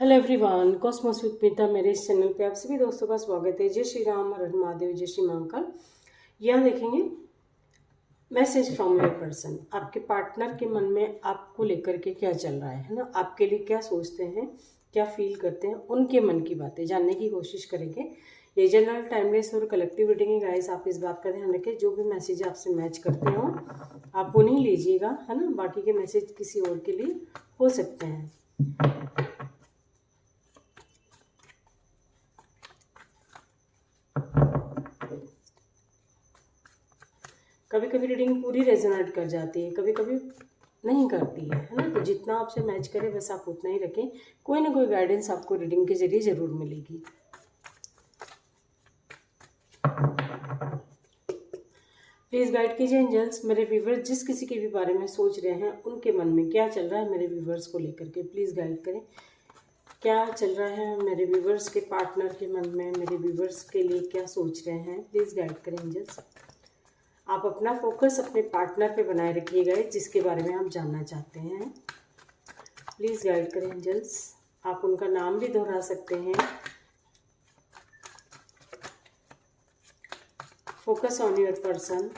Hello everyone, Cosmos with मीता मेरे इस channel पे आप सभी दोस्तों का स्वागत है। जय श्री राम, हर हर महादेव, जय श्री महाकाल। यहाँ देखेंगे मैसेज फ्रॉम योर पर्सन। आपके पार्टनर के मन में आपको लेकर के क्या चल रहा है ना, आपके लिए क्या सोचते हैं, क्या फील करते हैं, उनके मन की बातें जानने की कोशिश करेंगे। ये जनरल, टाइमलेस और कलेक्टिव रीडिंग है गाइस। आप इस बात का ध्यान रखें, जो भी मैसेज आपसे मैच करते हो आप वो नहीं लीजिएगा, है ना। बाकी के मैसेज किसी और के लिए हो सकते हैं। कभी कभी रीडिंग पूरी रेजोनेट कर जाती है, कभी कभी नहीं करती है ना। तो जितना आपसे मैच करे बस आप उतना ही रखें। कोई ना कोई गाइडेंस आपको रीडिंग के जरिए ज़रूर मिलेगी। प्लीज़ गाइड कीजिए एंजल्स, मेरे व्यूवर्स जिस किसी के भी बारे में सोच रहे हैं उनके मन में क्या चल रहा है मेरे व्यूवर्स को लेकर के। प्लीज़ गाइड करें, क्या चल रहा है मेरे व्यूवर्स के पार्टनर के मन में, मेरे व्यूवर्स के लिए क्या सोच रहे हैं। प्लीज़ गाइड करें एंजल्स। आप अपना फोकस अपने पार्टनर पे बनाए रखिएगा जिसके बारे में आप जानना चाहते हैं। प्लीज़ गाइड करें एंजल्स। आप उनका नाम भी दोहरा सकते हैं। Focus on your person.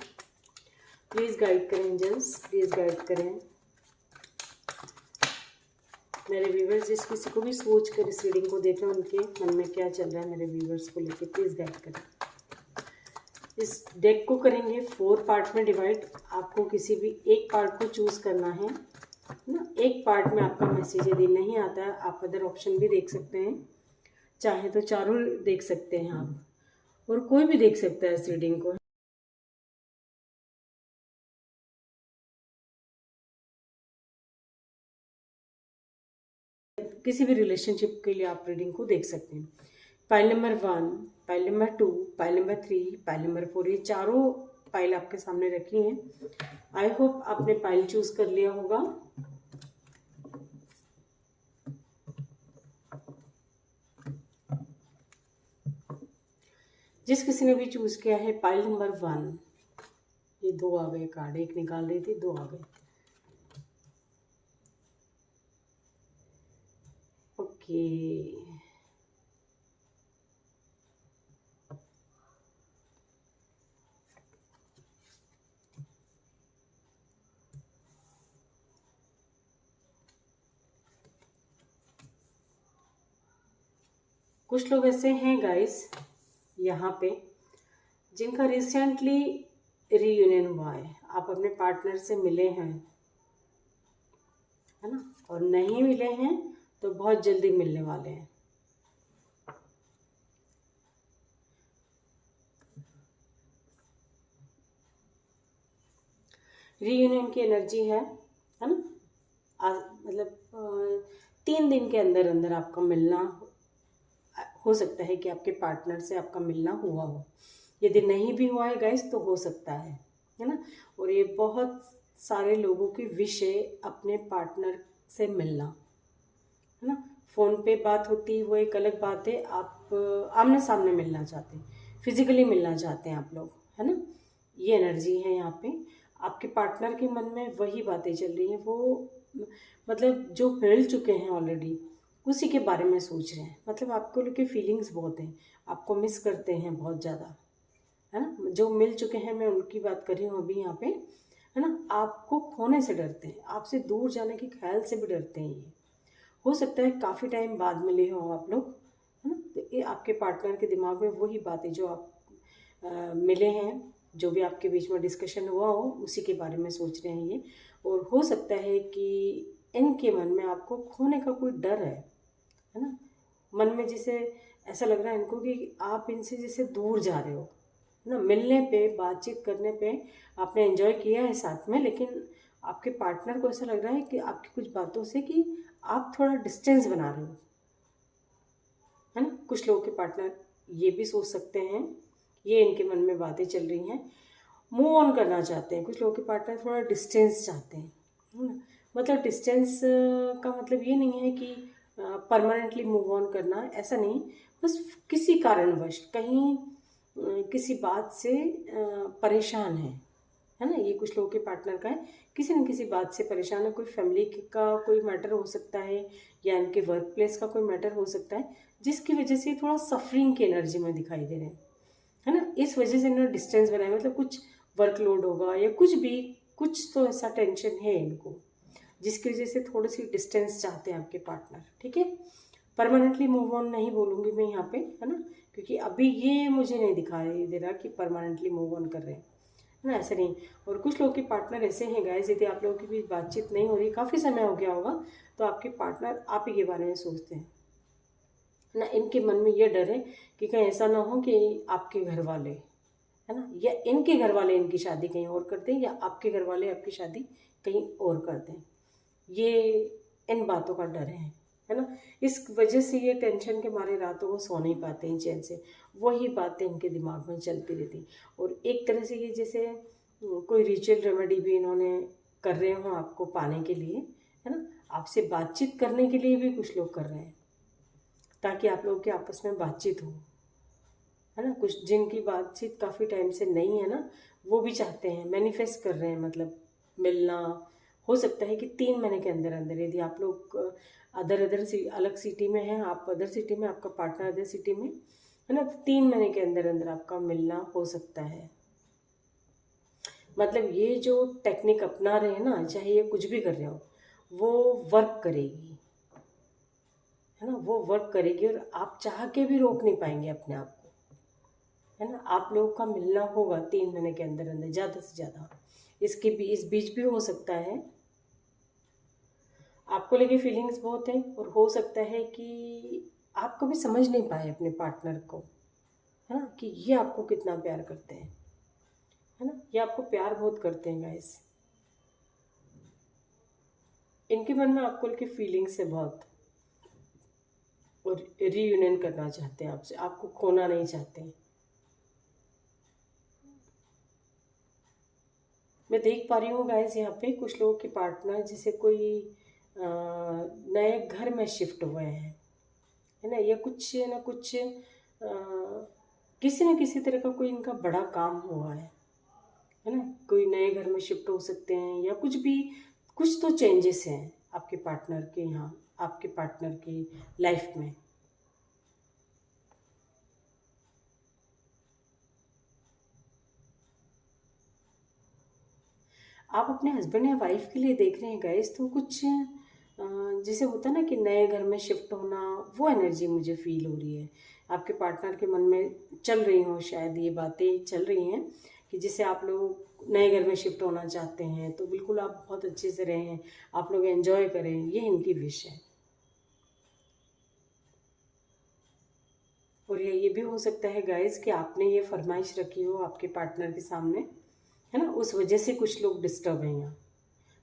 Please guide करें एंजल्स, प्लीज़ गाइड करें मेरे व्यूवर्स जिस किसी को भी सोच कर इस रीडिंग को देख रहे हैं उनके मन में क्या चल रहा है मेरे व्यूवर्स को लेकर। प्लीज़ गाइड करें। इस डेक को करेंगे 4 पार्ट में डिवाइड। आपको किसी भी एक पार्ट को चूज़ करना है ना। एक पार्ट में आपका मैसेज यदि नहीं आता है आप अदर ऑप्शन भी देख सकते हैं, चाहे तो चारों देख सकते हैं आप, और कोई भी देख सकता है इस रीडिंग को। किसी भी रिलेशनशिप के लिए आप रीडिंग को देख सकते हैं। Pile number 1, pile number 2, pile number 3, pile number 4, ये चारों पाइल आपके सामने रखी हैं। आई होप आपने पाइल चूज कर लिया होगा। जिस किसी ने भी चूज किया है पाइल नंबर 1, ये 2 आ गए कार्ड, एक निकाल रही थी 2 आ गए। ओके, कुछ लोग ऐसे हैं गाइस यहाँ पे जिनका रिसेंटली रीयूनियन हुआ है। आप अपने पार्टनर से मिले हैं, है ना, और नहीं मिले हैं तो बहुत जल्दी मिलने वाले हैं। रीयूनियन की एनर्जी है ना। मतलब 3 दिन के अंदर अंदर आपका मिलना हो सकता है कि आपके पार्टनर से आपका मिलना हुआ हो। यदि नहीं भी हुआ है गाइस तो हो सकता है ना। और ये बहुत सारे लोगों की विश है अपने पार्टनर से मिलना, है ना। फ़ोन पे बात होती है वो एक अलग बात है, आप आमने सामने मिलना चाहते हैं, फिजिकली मिलना चाहते हैं आप लोग, है ना। ये एनर्जी है यहाँ पे। आपके पार्टनर के मन में वही बातें चल रही हैं, वो मतलब जो मिल चुके हैं ऑलरेडी उसी के बारे में सोच रहे हैं। मतलब आपको लेके फीलिंग्स बहुत हैं, आपको मिस करते हैं बहुत ज़्यादा, है ना। जो मिल चुके हैं मैं उनकी बात कर रही हूँ अभी यहाँ पे, है ना। आपको खोने से डरते हैं, आपसे दूर जाने के ख्याल से भी डरते हैं। ये हो सकता है काफ़ी टाइम बाद मिले हो आप लोग, है ना। तो ये आपके पार्टनर के दिमाग में वही बातें जो आप मिले हैं, जो भी आपके बीच में डिस्कशन हुआ हो उसी के बारे में सोच रहे हैं ये। और हो सकता है कि इनके मन में आपको खोने का कोई डर है ना। मन में जैसे ऐसा लग रहा है इनको कि आप इनसे जैसे दूर जा रहे हो, है ना। मिलने पे, बातचीत करने पे आपने एंजॉय किया है साथ में, लेकिन आपके पार्टनर को ऐसा लग रहा है कि आपकी कुछ बातों से कि आप थोड़ा डिस्टेंस बना रहे हो, है ना। कुछ लोगों के पार्टनर ये भी सोच सकते हैं, ये इनके मन में बातें चल रही हैं, मूव ऑन करना चाहते हैं। कुछ लोगों के पार्टनर थोड़ा डिस्टेंस चाहते हैं, है ना। मतलब डिस्टेंस का मतलब ये नहीं है कि परमानेंटली मूव ऑन करना, ऐसा नहीं। बस किसी कारणवश कहीं किसी बात से परेशान है, है ना। ये कुछ लोगों के पार्टनर का है, किसी न किसी बात से परेशान है, कोई फैमिली का कोई मैटर हो सकता है या इनके वर्क प्लेस का कोई मैटर हो सकता है, जिसकी वजह से थोड़ा सफरिंग की एनर्जी में दिखाई दे रहे हैं, है ना। इस वजह से इन्होंने डिस्टेंस बनाया, मतलब कुछ वर्कलोड होगा या कुछ भी, कुछ तो ऐसा टेंशन है इनको जिसकी वजह से थोड़ी सी डिस्टेंस चाहते हैं आपके पार्टनर, ठीक है। परमानेंटली मूव ऑन नहीं बोलूँगी मैं यहाँ पे, है ना, क्योंकि अभी ये मुझे नहीं दिखाई दे रहा कि परमानेंटली मूव ऑन कर रहे हैं, है ना, ऐसा नहीं। और कुछ लोग के पार्टनर ऐसे हैं गाइस, यदि आप लोगों की भी बातचीत नहीं हो रही, काफ़ी समय हो गया होगा, तो आपके पार्टनर आप ही के बारे में सोचते हैं ना। इनके मन में ये डर है कि कहीं ऐसा ना हो कि आपके घर वाले, है ना, या इनके घर वाले इनकी शादी कहीं और कर दें, या आपके घर वाले आपकी शादी कहीं और कर दें। ये इन बातों का डर है ना। इस वजह से ये टेंशन के मारे रातों को सो नहीं पाते हैं चैन से, वही बातें इनके दिमाग में चलती रहती। और एक तरह से ये जैसे कोई रिचुअल रेमेडी भी इन्होंने कर रहे हों आपको पाने के लिए, है ना, आपसे बातचीत करने के लिए भी कुछ लोग कर रहे हैं, ताकि आप लोगों के आपस में बातचीत हो, है ना। कुछ जिनकी बातचीत काफ़ी टाइम से नहीं है ना, वो भी चाहते हैं, मैनिफेस्ट कर रहे हैं, मतलब मिलना। हो सकता है कि 3 महीने के अंदर अंदर, यदि आप लोग अलग सिटी में हैं, आप अदर सिटी में, आपका पार्टनर अदर सिटी में, है ना, तो 3 महीने के अंदर अंदर आपका मिलना हो सकता है। मतलब ये जो टेक्निक अपना रहे हैं ना, चाहे ये कुछ भी कर रहे हो, वो वर्क करेगी, है ना, वो वर्क करेगी। और आप चाह के भी रोक नहीं पाएंगे अपने आप को, है ना। आप लोगों का मिलना होगा 3 महीने के अंदर अंदर, ज़्यादा से ज़्यादा। इस बीच भी हो सकता है आपको लेके फीलिंग्स बहुत हैं, और हो सकता है कि आप कभी समझ नहीं पाए अपने पार्टनर को, है ना, कि ये आपको कितना प्यार करते हैं, है ना। ये आपको प्यार बहुत करते हैं गाइस। इनके मन में आपको लेके फीलिंग्स है बहुत, और रीयूनियन करना चाहते हैं आपसे, आपको खोना नहीं चाहते हैं। मैं देख पा रही हूँ गाइस, यहाँ पे कुछ लोगों के पार्टनर जैसे कोई नए घर में शिफ्ट हुए हैं, है ना, या कुछ ना कुछ किसी न किसी तरह का कोई इनका बड़ा काम हुआ है ना। कोई नए घर में शिफ्ट हो सकते हैं, या कुछ भी, कुछ तो चेंजेस हैं आपके पार्टनर के यहाँ, आपके पार्टनर की लाइफ में। आप अपने हस्बैंड या वाइफ के लिए देख रहे हैं गाइस, तो कुछ जैसे होता है ना कि नए घर में शिफ्ट होना, वो एनर्जी मुझे फील हो रही है। आपके पार्टनर के मन में चल रही हों, शायद ये बातें चल रही हैं कि जैसे आप लोग नए घर में शिफ्ट होना चाहते हैं, तो बिल्कुल आप बहुत अच्छे से रहें, आप लोग एंजॉय करें, ये इनकी विश है। और ये भी हो सकता है गाइस कि आपने ये फरमाइश रखी हो आपके पार्टनर के सामने, है ना, उस वजह से कुछ लोग डिस्टर्ब हैं यहाँ,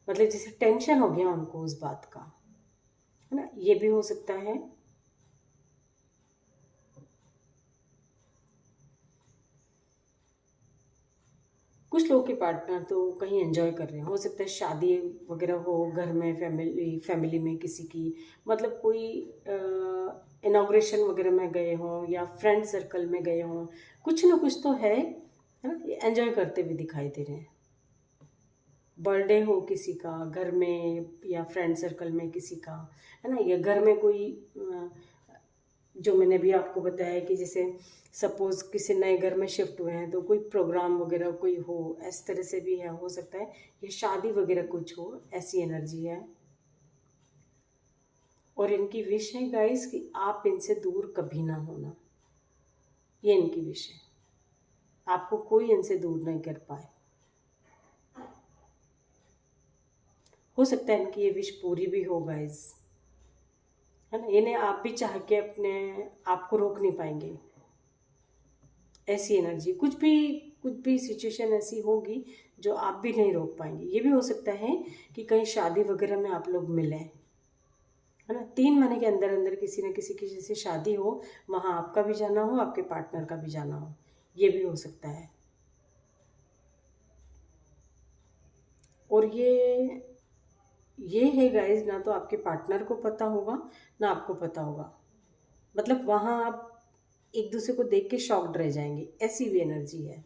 मतलब जैसे टेंशन हो गया उनको उस बात का, है ना, ये भी हो सकता है। कुछ लोगों के पार्टनर तो कहीं एंजॉय कर रहे हैं, हो सकता है शादी वगैरह हो घर में, फैमिली में किसी की, मतलब कोई इनाग्रेशन वगैरह में गए हों, या फ्रेंड सर्कल में गए हों, कुछ ना कुछ तो है ना, एंजॉय करते हुए दिखाई दे रहे हैं। बर्थडे हो किसी का घर में, या फ्रेंड सर्कल में किसी का, है ना, या घर में कोई जो मैंने भी आपको बताया कि जैसे सपोज किसी नए घर में शिफ्ट हुए हैं, तो कोई प्रोग्राम वगैरह कोई हो, इस तरह से भी है, हो सकता है ये शादी वगैरह कुछ हो, ऐसी एनर्जी है। और इनकी विश है गाइस कि आप इनसे दूर कभी ना होना, ये इनकी विश है, आपको कोई इनसे दूर नहीं कर पाए। हो सकता है इनकी ये विश पूरी भी हो गाइस, है ना। इन्हें आप भी चाह के अपने आप को रोक नहीं पाएंगे, ऐसी एनर्जी, कुछ भी सिचुएशन ऐसी होगी जो आप भी नहीं रोक पाएंगे। ये भी हो सकता है कि कहीं शादी वगैरह में आप लोग मिलें, है ना, 3 महीने के अंदर अंदर किसी न किसी की जैसे शादी हो, वहाँ आपका भी जाना हो, आपके पार्टनर का भी जाना हो, ये भी हो सकता है। और ये है गाइस, ना तो आपके पार्टनर को पता होगा ना आपको पता होगा, मतलब वहाँ आप एक दूसरे को देख के शॉक्ड रह जाएंगे, ऐसी भी एनर्जी है।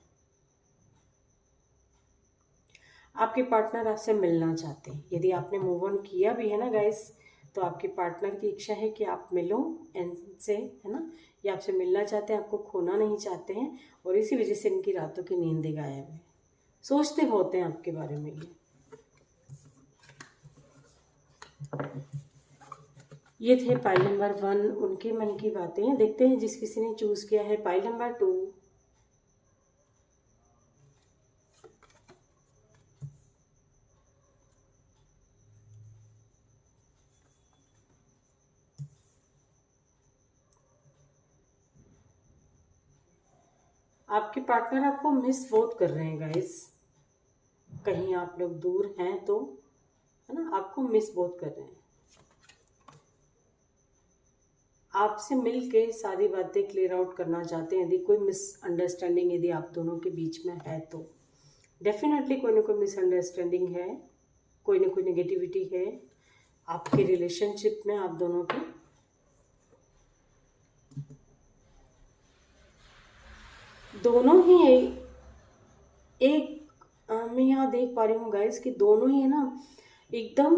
आपके पार्टनर आपसे मिलना चाहते हैं। यदि आपने मूव ऑन किया भी है ना गाइस, तो आपके पार्टनर की इच्छा है कि आप मिलो इनसे, है ना। ये आपसे मिलना चाहते हैं, आपको खोना नहीं चाहते हैं, और इसी वजह से इनकी रातों की नींद गायब है। सोचते होते हैं आपके बारे में ये थे पाइल नंबर 1 उनके मन की बातें। देखते हैं जिस किसी ने चूज किया है पाइल नंबर 2। आपके पार्टनर आपको मिस बहुत कर रहे हैं गाइस। कहीं आप लोग दूर हैं तो, है ना, आपको मिस बहुत कर रहे हैं। आपसे मिल के सारी बातें क्लियर आउट करना चाहते हैं। यदि कोई मिसअंडरस्टैंडिंग यदि आप दोनों के बीच में है तो डेफिनेटली कोई ना कोई मिसअंडरस्टैंडिंग है, कोई ना कोई नेगेटिविटी है आपके रिलेशनशिप में आप दोनों के। दोनों ही एक मैं यहाँ देख पा रही हूँ गाइस कि दोनों ही है ना एकदम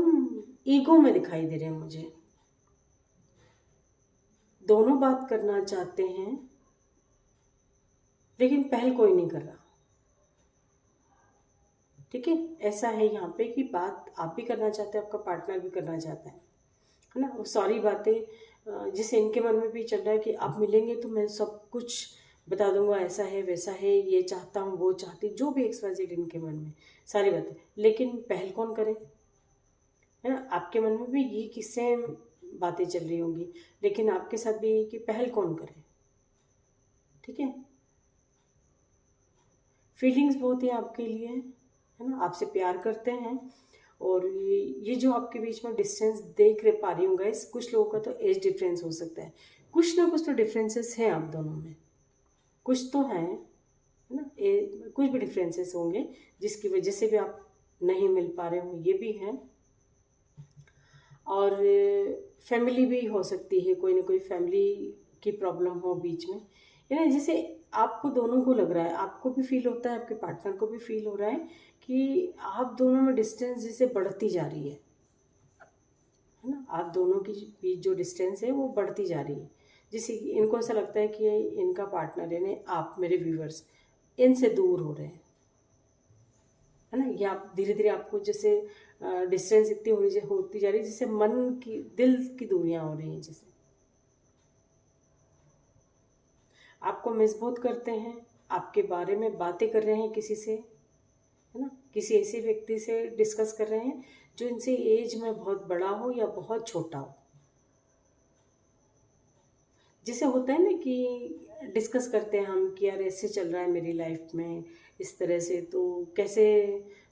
ईगो में दिखाई दे रहे हैं मुझे। दोनों बात करना चाहते हैं लेकिन पहल कोई नहीं कर रहा। ठीक है, ऐसा है यहाँ पे कि बात आप भी करना चाहते हैं, आपका पार्टनर भी करना चाहता है ना। वो सारी बातें जिसे इनके मन में भी चल रहा है कि आप मिलेंगे तो मैं सब कुछ बता दूंगा, ऐसा है वैसा है, ये चाहता हूँ वो चाहती, जो भी XYZ इनके मन में सारी बातें। लेकिन पहल कौन करे, है ना। आपके मन में भी ये किस्से बातें चल रही होंगी, लेकिन आपके साथ भी कि पहल कौन करे। ठीक है, फीलिंग्स बहुत ही आपके लिए है ना, आपसे प्यार करते हैं। और ये जो आपके बीच में डिस्टेंस देख पा रही हूँ गाइस, कुछ लोगों का तो एज डिफरेंस हो सकता है, कुछ ना कुछ तो डिफरेंसेस हैं आप दोनों में, कुछ तो हैं, है ना। कुछ भी डिफरेंसेस होंगे जिसकी वजह से भी आप नहीं मिल पा रहे हो, ये भी है। और फैमिली भी हो सकती है, कोई ना कोई फैमिली की प्रॉब्लम हो बीच में, है ना। जैसे आपको दोनों को लग रहा है, आपको भी फील होता है, आपके पार्टनर को भी फील हो रहा है कि आप दोनों में डिस्टेंस जैसे बढ़ती जा रही है ना। आप दोनों की बीच जो डिस्टेंस है वो बढ़ती जा रही है, जिससे इनको ऐसा लगता है कि इनका पार्टनर यानी आप मेरे व्यूवर्स इनसे दूर हो रहे हैं, है ना। ये आप धीरे धीरे आपको जैसे डिस्टेंस इतनी होती जा रही है, जैसे मन की दिल की दूरियां हो रही हैं, जैसे आपको मिस बहुत करते हैं, आपके बारे में बातें कर रहे हैं किसी से, है ना। किसी ऐसे व्यक्ति से डिस्कस कर रहे हैं जो इनसे एज में बहुत बड़ा हो या बहुत छोटा हो। जैसे होता है ना कि डिस्कस करते हैं हम कि यार ऐसे चल रहा है मेरी लाइफ में इस तरह से, तो कैसे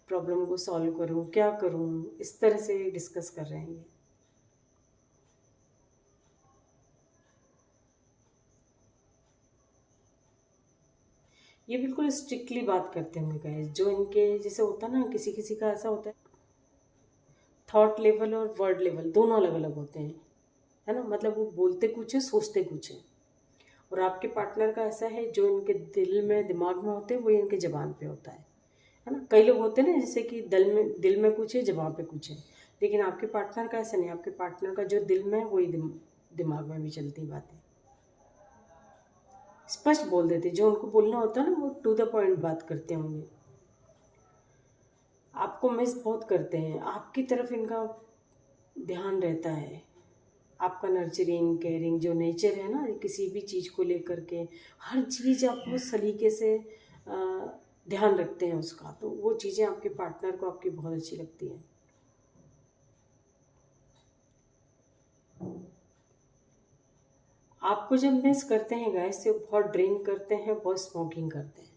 प्रॉब्लम को सॉल्व करूं, क्या करूं, इस तरह से डिस्कस कर रहे हैं। ये बिल्कुल स्ट्रिक्टली बात करते होंगे गाइस, जो इनके जैसे होता है ना, किसी किसी का ऐसा होता है थॉट लेवल और वर्ड लेवल दोनों अलग अलग होते हैं, है ना। मतलब वो बोलते कुछ है सोचते कुछ है। और आपके पार्टनर का ऐसा है, जो इनके दिल में दिमाग में होते हैं वो इनके ज़बान पे होता है ना। कई लोग होते हैं ना जैसे कि दिल में कुछ है ज़बान पे कुछ है, लेकिन आपके पार्टनर का ऐसा नहीं। आपके पार्टनर का जो दिल में है वही दिमाग में भी चलती बातें, स्पष्ट बोल देते, जो उनको बोलना होता है ना वो टू द पॉइंट बात करते होंगे। आपको मिस बहुत करते हैं, आपकी तरफ इनका ध्यान रहता है, आपका नर्चरिंग केयरिंग जो नेचर है ना, किसी भी चीज़ को लेकर के हर चीज़ आप उस सलीके से ध्यान रखते हैं उसका, तो वो चीज़ें आपके पार्टनर को आपकी बहुत अच्छी लगती हैं। आपको जब मिस करते हैं गाइस से बहुत ड्रिंक करते हैं, बहुत स्मोकिंग करते हैं।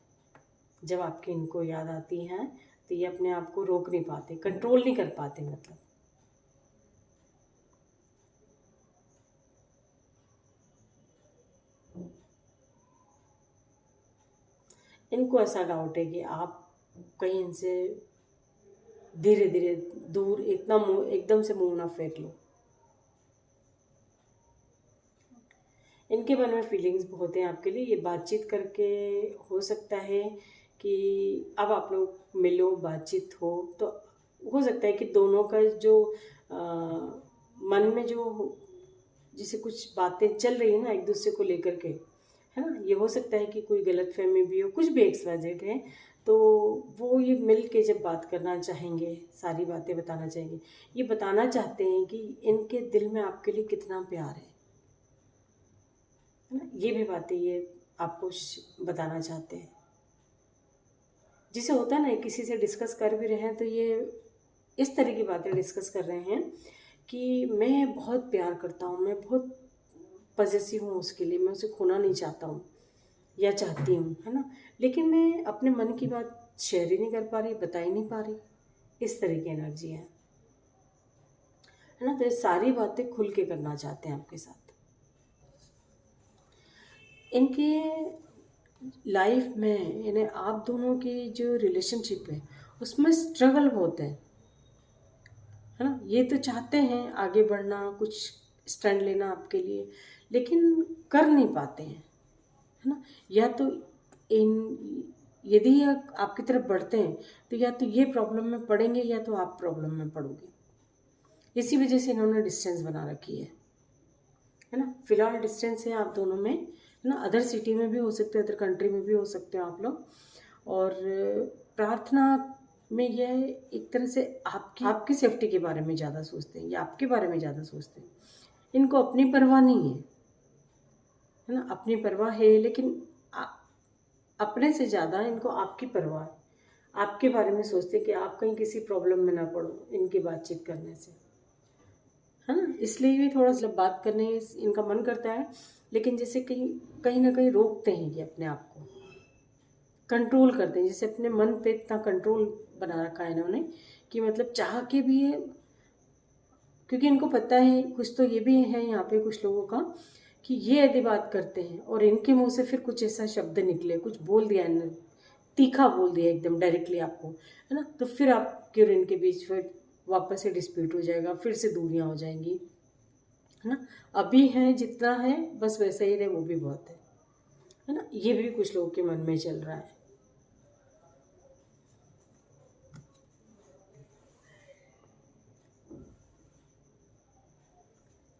जब आपकी इनको याद आती हैं तो ये अपने आप को रोक नहीं पाते, कंट्रोल नहीं कर पाते, मतलब इनको ऐसा डाउट है कि आप कहीं इनसे धीरे धीरे दूर एकदम से मुंह ना फेर लो। इनके मन में फीलिंग्स बहुत हैं आपके लिए, ये बातचीत करके हो सकता है कि अब आप लोग मिलो, बातचीत हो सकता है कि दोनों का जो मन में जो जैसे कुछ बातें चल रही है ना एक दूसरे को लेकर के, है ना, ये हो सकता है कि कोई गलतफहमी भी हो, कुछ भी XYZ है, तो वो ये मिल के जब बात करना चाहेंगे, सारी बातें बताना चाहेंगे, ये बताना चाहते हैं कि इनके दिल में आपके लिए कितना प्यार है ना, ये भी बातें ये आपको बताना चाहते हैं। जिसे होता है ना, किसी से डिस्कस कर भी रहे हैं तो ये इस तरह की बातें डिस्कस कर रहे हैं कि मैं बहुत प्यार करता हूँ, मैं बहुत पॉजेसिव हूँ उसके लिए, मैं उसे खोना नहीं चाहता हूँ या चाहती हूँ, है ना, लेकिन मैं अपने मन की बात शेयर ही नहीं कर पा रही, बता ही नहीं पा रही। इस तरह की एनर्जी है ना। तो ये सारी बातें खुल के करना चाहते हैं आपके साथ। इनके लाइफ में यानी आप दोनों की जो रिलेशनशिप है उसमें स्ट्रगल बहुत है ना। ये तो चाहते हैं आगे बढ़ना, कुछ स्टैंड लेना आपके लिए, लेकिन कर नहीं पाते हैं, है ना। या तो यदि आपकी तरफ बढ़ते हैं तो या तो ये प्रॉब्लम में पड़ेंगे या तो आप प्रॉब्लम में पड़ोगे। इसी वजह से इन्होंने डिस्टेंस बना रखी है ना। फिलहाल डिस्टेंस है आप दोनों में, है ना। अदर सिटी में भी हो सकते हैं, अदर कंट्री में भी हो सकते हैं आप लोग। और प्रार्थना में यह एक तरह से आपकी सेफ्टी के बारे में ज़्यादा सोचते हैं या आपके बारे में ज़्यादा सोचते हैं। इनको अपनी परवाह नहीं है ना। अपनी परवाह है लेकिन अपने से ज़्यादा इनको आपकी परवाह है, आपके बारे में सोचते हैं कि आप कहीं किसी प्रॉब्लम में ना पड़ो इनकी बातचीत करने से, है ना। इसलिए भी थोड़ा सा बात करने इनका मन करता है, लेकिन जैसे कहीं ना कहीं रोकते हैं ये अपने आप को, कंट्रोल करते हैं। जैसे अपने मन पे इतना कंट्रोल बना रखा है इन्होंने कि मतलब चाह के भी है, क्योंकि इनको पता है कुछ तो ये भी है यहाँ पे कुछ लोगों का कि ये यदि बात करते हैं और इनके मुंह से फिर कुछ ऐसा शब्द निकले, कुछ बोल दिया इन्होंने, तीखा बोल दिया एकदम डायरेक्टली आपको, है ना, तो फिर आपके और इनके बीच फिर वापस से डिस्प्यूट हो जाएगा, फिर से दूरियां हो जाएंगी, है ना। अभी है जितना है बस वैसा ही रहे, वो भी बहुत है ना। ये भी कुछ लोगों के मन में चल रहा है।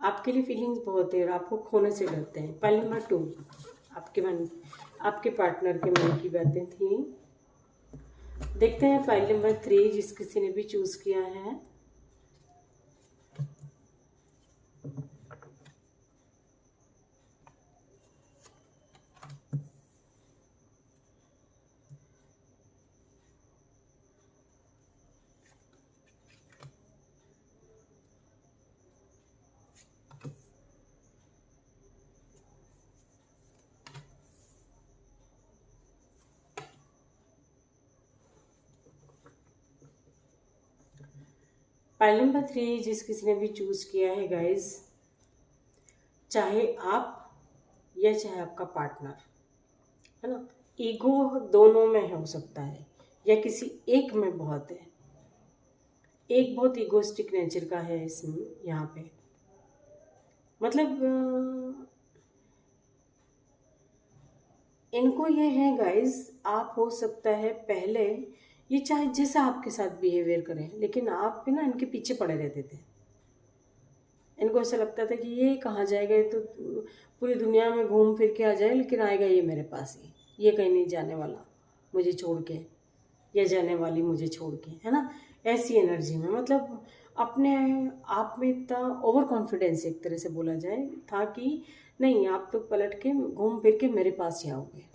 आपके लिए फीलिंग्स बहुत है और आपको खोने से डरते हैं। पहले नंबर 2 आपके पार्टनर के मन की बातें थी। देखते हैं फाइल नंबर 3 जिस किसी ने भी चूज किया है। फाइल नंबर 3 जिस किसी ने भी चूज किया है गाइज, चाहे आप या चाहे आपका पार्टनर, है ना, ईगो दोनों में हो सकता है या किसी एक में बहुत है। एक बहुत ईगोस्टिक नेचर का है इसमें यहाँ पे, मतलब इनको ये है गाइज, आप हो सकता है पहले ये चाहे जैसा आपके साथ बिहेवियर करें, लेकिन आप भी ना इनके पीछे पड़े रहते थे। इनको ऐसा लगता था कि ये कहाँ जाएगा, ये तो पूरी दुनिया में घूम फिर के आ जाए, लेकिन आएगा ये मेरे पास ही, ये कहीं नहीं जाने वाला मुझे छोड़ के, या जाने वाली मुझे छोड़ के, है ना। ऐसी एनर्जी में मतलब अपने आप में इतना ओवर कॉन्फिडेंस एक तरह से बोला जाए था कि नहीं, आप तो पलट के घूम फिर के मेरे पास ही आओगे,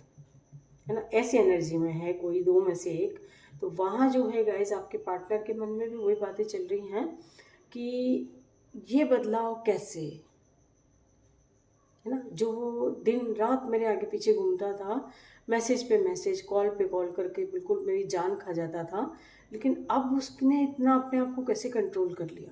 है ना। ऐसी एनर्जी में है कोई दो में से एक। तो वहाँ जो है गाइज आपके पार्टनर के मन में भी वही बातें चल रही हैं कि ये बदलाव कैसे, है ना। जो दिन रात मेरे आगे पीछे घूमता था, मैसेज पे मैसेज, कॉल पे कॉल करके बिल्कुल मेरी जान खा जाता था, लेकिन अब उसने इतना अपने आप को कैसे कंट्रोल कर लिया,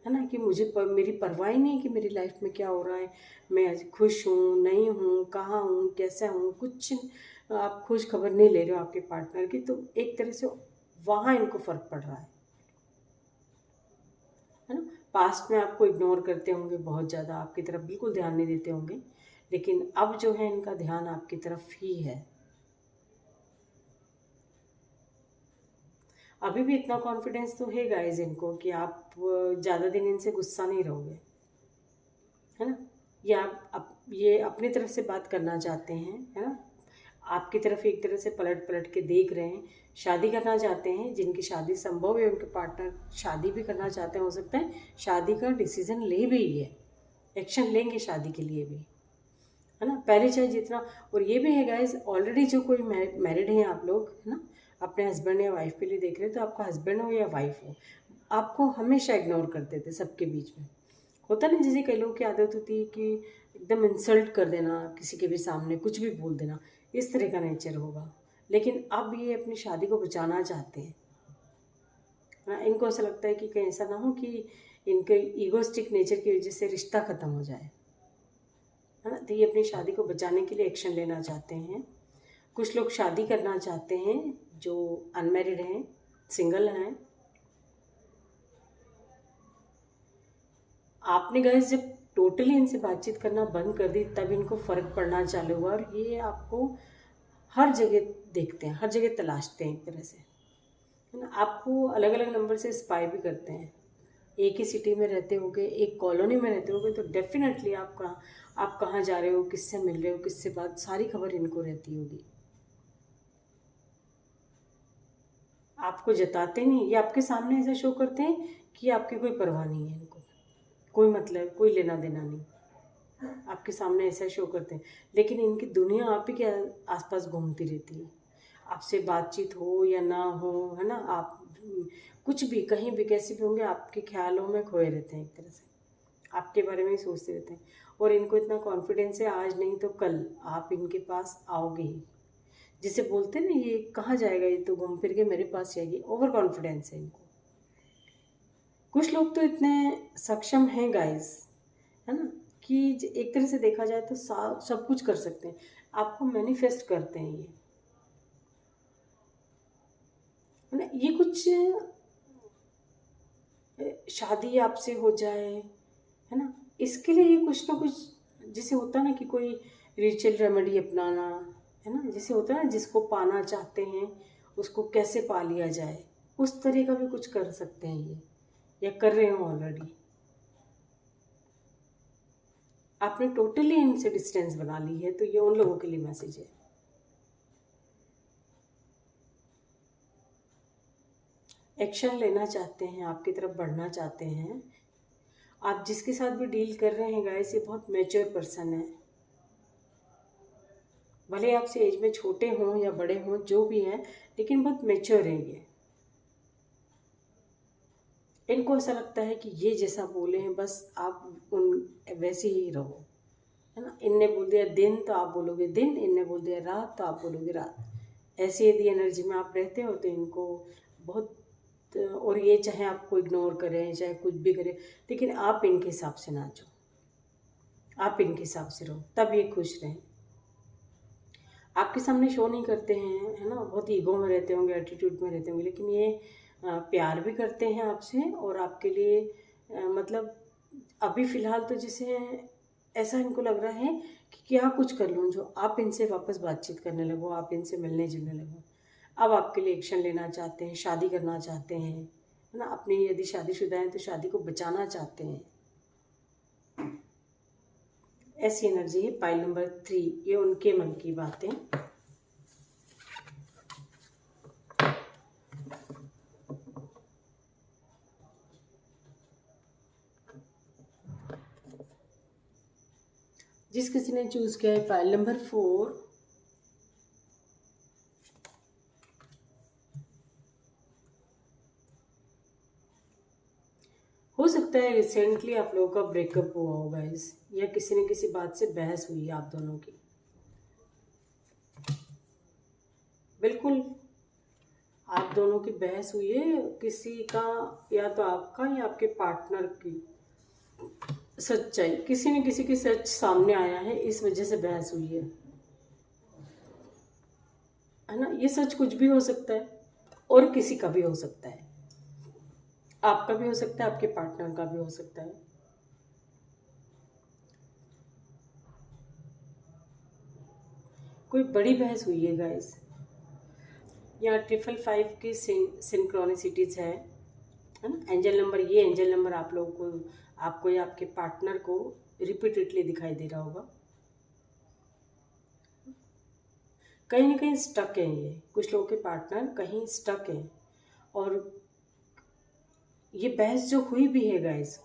है ना, कि मुझे मेरी परवाह ही नहीं कि मेरी लाइफ में क्या हो रहा है, मैं खुश हूँ नहीं हूँ, कहाँ हूँ, कैसा हूँ, कुछ आप खोज खबर नहीं ले रहे हो आपके पार्टनर की। तो एक तरह से वहाँ इनको फ़र्क पड़ रहा है ना। पास्ट में आपको इग्नोर करते होंगे बहुत ज़्यादा, आपकी तरफ बिल्कुल ध्यान नहीं देते होंगे, लेकिन अब जो है इनका ध्यान आपकी तरफ ही है अभी भी इतना कॉन्फिडेंस तो है गाइस इनको कि आप ज़्यादा दिन इनसे गुस्सा नहीं रहोगे, है ना। ये अपनी तरफ से बात करना चाहते हैं, है ना। आपकी तरफ एक तरह से पलट पलट के देख रहे हैं। शादी करना चाहते हैं, जिनकी शादी संभव है उनके पार्टनर शादी भी करना चाहते हैं, हो सकता है शादी का डिसीजन ले भी है, एक्शन लेंगे शादी के लिए भी, है ना। पहले चाहे जितना, और ये भी है गाइस, ऑलरेडी जो कोई मैरिड हैं आप लोग, है ना, अपने हस्बैंड या वाइफ के लिए देख रहे हैं, तो आपका हस्बैंड हो या वाइफ हो, आपको हमेशा इग्नोर करते थे सबके बीच में। होता नहीं, जैसे कई लोगों की आदत होती है कि एकदम इंसल्ट कर देना, किसी के भी सामने कुछ भी बोल देना, इस तरह का नेचर होगा। लेकिन अब ये अपनी शादी को बचाना चाहते हैं, है ना। इनको ऐसा लगता है कि कहीं ऐसा ना हो कि इनके ईगोस्टिक नेचर की वजह से रिश्ता ख़त्म हो जाए, है ना। तो ये अपनी शादी को बचाने के लिए एक्शन लेना चाहते हैं। कुछ लोग शादी करना चाहते हैं जो अनमैरिड हैं, सिंगल हैं। आपने गाइस जब टोटली इनसे बातचीत करना बंद कर दी, तब इनको फ़र्क पड़ना चालू हुआ, और ये आपको हर जगह देखते हैं, हर जगह तलाशते हैं एक तरह से, है ना। आपको अलग अलग नंबर से स्पाई भी करते हैं। एक ही सिटी में रहते होगे, एक कॉलोनी में रहते होगे, तो डेफिनेटली आप कहाँ जा रहे हो, किससे मिल रहे हो, किससे बात, सारी खबर इनको रहती होगी। आपको जताते नहीं, ये आपके सामने ऐसा शो करते हैं कि आपकी कोई परवाह नहीं है, इनको कोई मतलब, कोई लेना देना नहीं, आपके सामने ऐसा शो करते हैं। लेकिन इनकी दुनिया आप ही के आसपास घूमती रहती है। आपसे बातचीत हो या ना हो, है ना, आप कुछ भी कहीं भी कैसे भी होंगे, आपके ख्यालों में खोए रहते हैं, एक तरह से आपके बारे में ही सोचते रहते हैं। और इनको इतना कॉन्फिडेंस है, आज नहीं तो कल आप इनके पास आओगे ही। जिसे बोलते हैं ना, ये कहाँ जाएगा, ये तो घूम फिर के मेरे पास जाएगी, ओवर कॉन्फिडेंस है इनको। कुछ लोग तो इतने सक्षम हैं गाइस, है ना, कि एक तरह से देखा जाए तो सब कुछ कर सकते हैं, आपको मैनिफेस्ट करते हैं ये, है ना। ये कुछ शादी आपसे हो जाए, है ना, इसके लिए ये कुछ ना कुछ, जैसे होता है ना कि कोई रिचुअल रेमेडी अपनाना, है ना, जैसे होता है ना, जिसको पाना चाहते हैं उसको कैसे पा लिया जाए, उस तरह का भी कुछ कर सकते हैं ये, या कर रहे हो ऑलरेडी। आपने टोटली इनसे डिस्टेंस बना ली है, तो ये उन लोगों के लिए मैसेज है। एक्शन लेना चाहते हैं, आपकी तरफ बढ़ना चाहते हैं। आप जिसके साथ भी डील कर रहे हैं गाइस, ये बहुत मैच्योर पर्सन है। भले आपसे एज में छोटे हों या बड़े हों, जो भी हैं, लेकिन बहुत मैच्योर हैं ये। इनको ऐसा लगता है कि ये जैसा बोले हैं बस आप उन वैसे ही रहो, है ना। इनने बोल दिया दिन तो आप बोलोगे दिन, इनने बोल दिया रात तो आप बोलोगे रात। ऐसी यदि एनर्जी में आप रहते हो तो इनको बहुत, और ये चाहे आपको इग्नोर करें चाहे कुछ भी करें, लेकिन आप इनके हिसाब से नाचो, आप इनके हिसाब से रहो, तब ये खुश रहें। आपके सामने शो नहीं करते हैं, है ना, बहुत ईगो में रहते होंगे, एटीट्यूड में रहते होंगे, लेकिन ये प्यार भी करते हैं आपसे, और आपके लिए मतलब अभी फ़िलहाल तो जैसे ऐसा इनको लग रहा है कि क्या कुछ कर लूँ जो आप इनसे वापस बातचीत करने लगो, आप इनसे मिलने जुलने लगो। अब आपके लिए एक्शन लेना चाहते हैं, शादी करना चाहते हैं, है ना, अपनी यदि शादीशुदा हैं तो शादी को बचाना चाहते हैं। ऐसी एनर्जी है पाइल नंबर 3, ये उनके मन की बातें। जिस किसी ने चूज किया है पाइल नंबर 4, हो सकता है रिसेंटली आप लोगों का ब्रेकअप हुआ होगा इस, या किसी न किसी बात से बहस हुई है आप दोनों की। बिल्कुल आप दोनों की बहस हुई है, किसी का, या तो आपका या आपके पार्टनर की सच्चाई, किसी न किसी की सच सामने आया है, इस वजह से बहस हुई है ना। ये सच कुछ भी हो सकता है और किसी का भी हो सकता है, आपका भी हो सकता है, आपके पार्टनर का भी हो सकता है। कोई बड़ी बहस हुई है गाइस, यहाँ 555 की सिंक्रोनिसिटीज है ना। एंजल नंबर, ये एंजल नंबर आप लोगों को, आपको या आपके पार्टनर को रिपीटेडली दिखाई दे रहा होगा। कहीं ना कहीं स्टक है ये, कुछ लोगों के पार्टनर कहीं स्टक है। और ये बहस जो हुई भी है गाइस,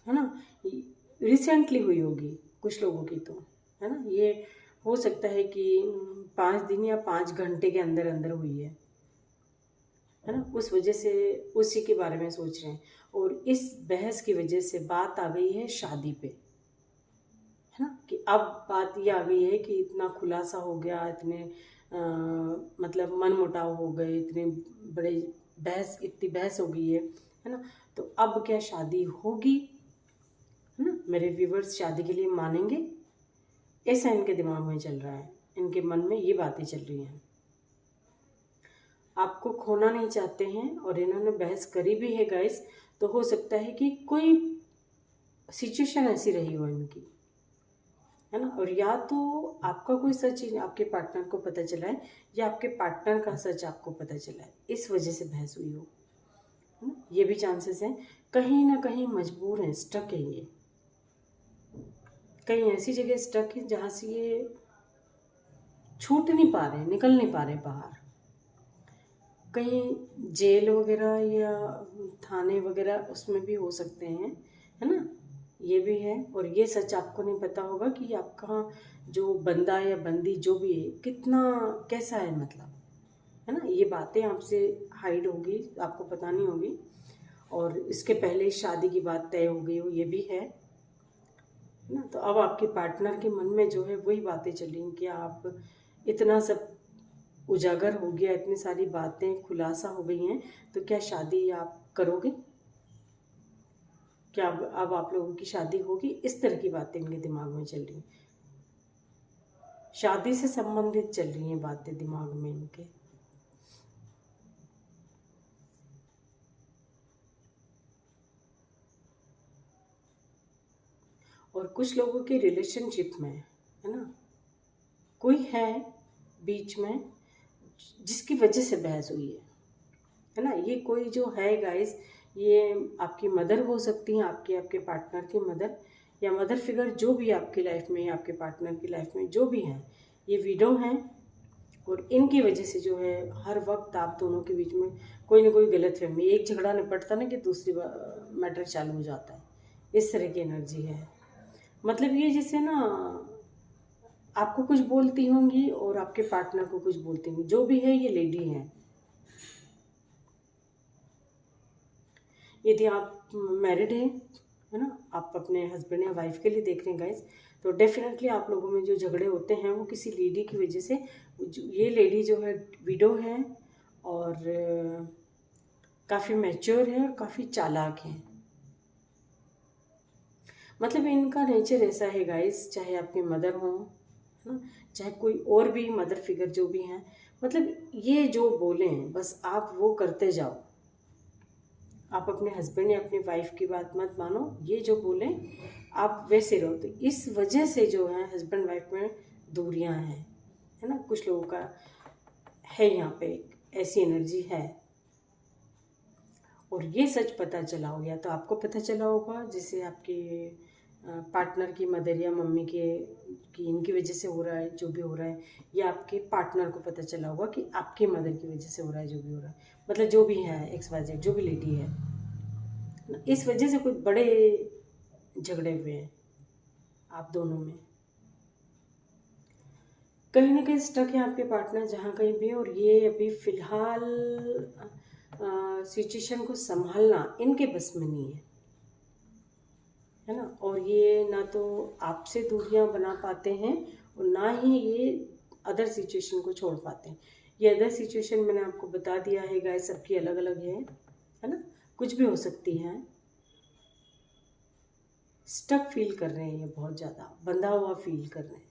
है ना, रिसेंटली हुई होगी कुछ लोगों की, तो है ना, ये हो सकता है कि 5 दिन या 5 घंटे के अंदर अंदर हुई है ना। उस वजह से उसी के बारे में सोच रहे हैं, और इस बहस की वजह से बात आ गई है शादी पे, है ना, कि अब बात ये आ गई है कि इतना खुलासा हो गया, इतने मतलब मनमुटाव हो गए, इतने बड़े इतनी बहस हो गई है ना, तो अब क्या शादी होगी, है ना। मेरे व्यूवर्स शादी के लिए मानेंगे, ऐसा इनके दिमाग में चल रहा है, इनके मन में ये बातें चल रही हैं। आपको खोना नहीं चाहते हैं और इन्होंने बहस करी भी है गाइस, तो हो सकता है कि कोई सिचुएशन ऐसी रही हो इनकी, है ना। और या तो आपका कोई सच आपके पार्टनर को पता चला है, या आपके पार्टनर का सच आपको पता चला है, इस वजह से बहस हुई हो, है ना। ये भी चांसेस हैं। कहीं ना कहीं मजबूर हैं, स्टक है ये, कहीं ऐसी जगह स्टक है जहाँ से ये छूट नहीं पा रहे, निकल नहीं पा रहे बाहर। कहीं जेल वगैरह या थाने वगैरह उसमें भी हो सकते हैं, है ना, ये भी है। और ये सच आपको नहीं पता होगा कि आपका जो बंदा या बंदी जो भी है कितना कैसा है, मतलब, है ना, ये बातें आपसे हाइड होगी, आपको पता नहीं होगी, और इसके पहले शादी की बात तय हो गई हो, ये भी है ना। तो अब आपके पार्टनर के मन में जो है वही बातें चल रही हैं कि आप इतना सब उजागर हो गया, इतनी सारी बातें खुलासा हो गई हैं, तो क्या शादी आप करोगे, क्या अब आप लोगों की शादी होगी, इस तरह की बातें इनके दिमाग में चल रही हैं, शादी से संबंधित चल रही हैं बातें दिमाग में इनके। और कुछ लोगों के रिलेशनशिप में, है ना, कोई है बीच में जिसकी वजह से बहस हुई है ना। ये कोई जो है गाइस, ये आपकी मदर हो सकती हैं, आपके पार्टनर की मदर, या मदर फिगर जो भी आपकी लाइफ में, आपके पार्टनर की लाइफ में जो भी हैं, ये विडो हैं। और इनकी वजह से जो है हर वक्त आप दोनों के बीच में कोई ना कोई गलतफहमी, एक झगड़ा निपटता ना कि दूसरी मैटर चालू हो जाता है, इस तरह की एनर्जी है। मतलब ये जैसे ना आपको कुछ बोलती होंगी और आपके पार्टनर को कुछ बोलती होंगी, जो भी है ये लेडी है। यदि आप मैरिड हैं, है ना, आप अपने हस्बैंड या वाइफ के लिए देख रहे हैं गाइस, तो डेफिनेटली आप लोगों में जो झगड़े होते हैं वो किसी लेडी की वजह से। ये लेडी जो है विडो है, और काफ़ी मैच्योर है और काफ़ी चालाक है। मतलब इनका नेचर ऐसा है गाइस, चाहे आपकी मदर हो, है ना, चाहे कोई और भी मदर फिगर जो भी हैं, मतलब ये जो बोलें बस आप वो करते जाओ। आप अपने हस्बैंड या अपनी वाइफ की बात मत मानो, ये जो बोलें आप वैसे रहो। तो इस वजह से जो है हस्बैंड वाइफ में दूरियां हैं, है ना, कुछ लोगों का है यहाँ पे ऐसी एनर्जी है। और ये सच पता चला हो, या तो आपको पता चला होगा जैसे आपके पार्टनर की मदर या मम्मी की इनकी वजह से हो रहा है जो भी हो रहा है, या आपके पार्टनर को पता चला होगा कि आपके मदर की वजह से हो रहा है जो भी हो रहा है, मतलब जो भी है XYZ जो भी लेडी है, इस वजह से कुछ बड़े झगड़े हुए हैं आप दोनों में। कहीं ना कहीं स्टक है आपके पार्टनर जहाँ कहीं भी, और ये अभी फ़िलहाल सिचुएशन को संभालना इनके बस में नहीं है ना। और ये ना तो आपसे दूरियां बना पाते हैं और ना ही ये अदर सिचुएशन को छोड़ पाते हैं। ये अदर सिचुएशन मैंने आपको बता दिया है गाइस, सबकी अलग अलग है ना, कुछ भी हो सकती है। स्टक फील कर रहे हैं ये, बहुत ज़्यादा बंधा हुआ फील कर रहे हैं।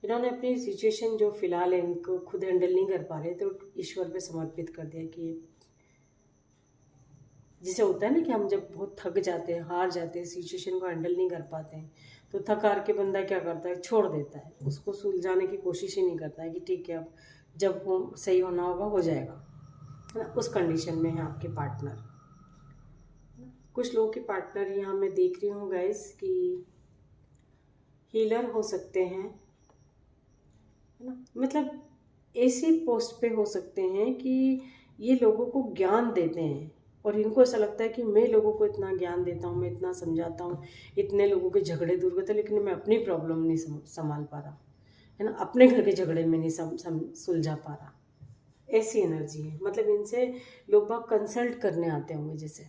इन्होंने अपनी सिचुएशन जो फिलहाल है इनको खुद हैंडल नहीं कर पा रहे, तो ईश्वर पे समर्पित कर दिया कि जिसे होता है ना कि हम जब बहुत थक जाते हैं, हार जाते हैं, सिचुएशन को हैंडल नहीं कर पाते हैं, तो थक हार के बंदा क्या करता है, छोड़ देता है, उसको सुलझाने की कोशिश ही नहीं करता है कि ठीक है अब जब वो सही होना होगा हो जाएगा, है ना। उस कंडीशन में है आपके पार्टनर। कुछ लोगों के पार्टनर यहाँ मैं देख रही हूँ गाइस कि हीलर हो सकते हैं, है ना, मतलब ऐसी पोस्ट पे हो सकते हैं कि ये लोगों को ज्ञान देते हैं और इनको ऐसा लगता है कि मैं लोगों को इतना ज्ञान देता हूँ, मैं इतना समझाता हूँ, इतने लोगों के झगड़े दूर करता, लेकिन मैं अपनी प्रॉब्लम नहीं संभाल पा रहा, है ना, अपने घर के झगड़े में नहीं सुलझा पा रहा। ऐसी एनर्जी है, मतलब इनसे लोग बाग कंसल्ट करने आते होंगे जैसे,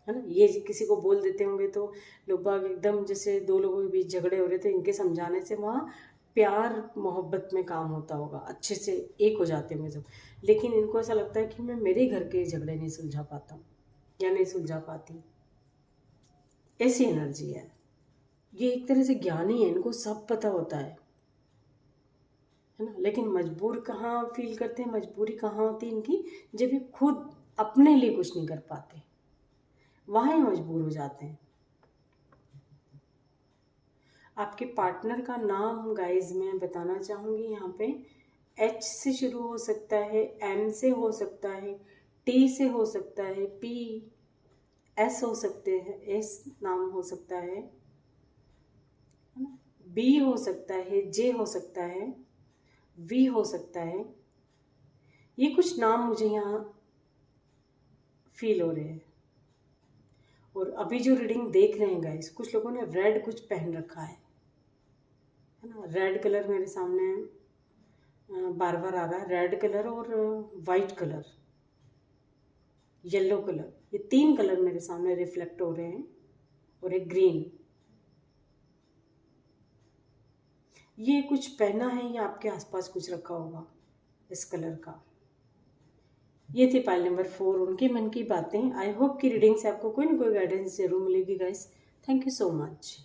है ना, ये किसी को बोल देते होंगे तो लोग बाग एकदम, जैसे दो लोगों के बीच झगड़े हो रहे थे, इनके समझाने से वहाँ प्यार मोहब्बत में काम होता होगा, अच्छे से एक हो जाते होंगे सब, लेकिन इनको ऐसा लगता है कि मैं मेरे घर के झगड़े नहीं सुलझा पाता हूँ या नहीं सुलझा पाती। ऐसी एनर्जी है, ये एक तरह से ज्ञानी है, इनको सब पता होता है ना, लेकिन मजबूर कहाँ फील करते हैं, मजबूरी कहाँ होती है इनकी, जब ये खुद अपने लिए कुछ नहीं कर पाते, वहाँ ही मजबूर हो जाते हैं। आपके पार्टनर का नाम गाइज मैं बताना चाहूँगी यहाँ पे, एच से शुरू हो सकता है, एन से हो सकता है, टी से हो सकता है, पी, एस हो सकते हैं, एस नाम हो सकता है, बी हो सकता है, जे हो सकता है, वी हो सकता है। ये कुछ नाम मुझे यहाँ फील हो रहे हैं। और अभी जो रीडिंग देख रहे हैं गाइस, कुछ लोगों ने रेड कुछ पहन रखा है ना, रेड कलर मेरे सामने बार बार आ रहा है, रेड कलर और वाइट कलर, येलो कलर, ये तीन कलर मेरे सामने रिफ्लेक्ट हो रहे हैं, और एक ग्रीन। ये कुछ पहना है या आपके आसपास कुछ रखा होगा इस कलर का। ये थी पाइल नंबर 4, उनके मन की बातें। आई होप कि रीडिंग से आपको कोई ना कोई गाइडेंस जरूर मिलेगी guys. Thank you so much.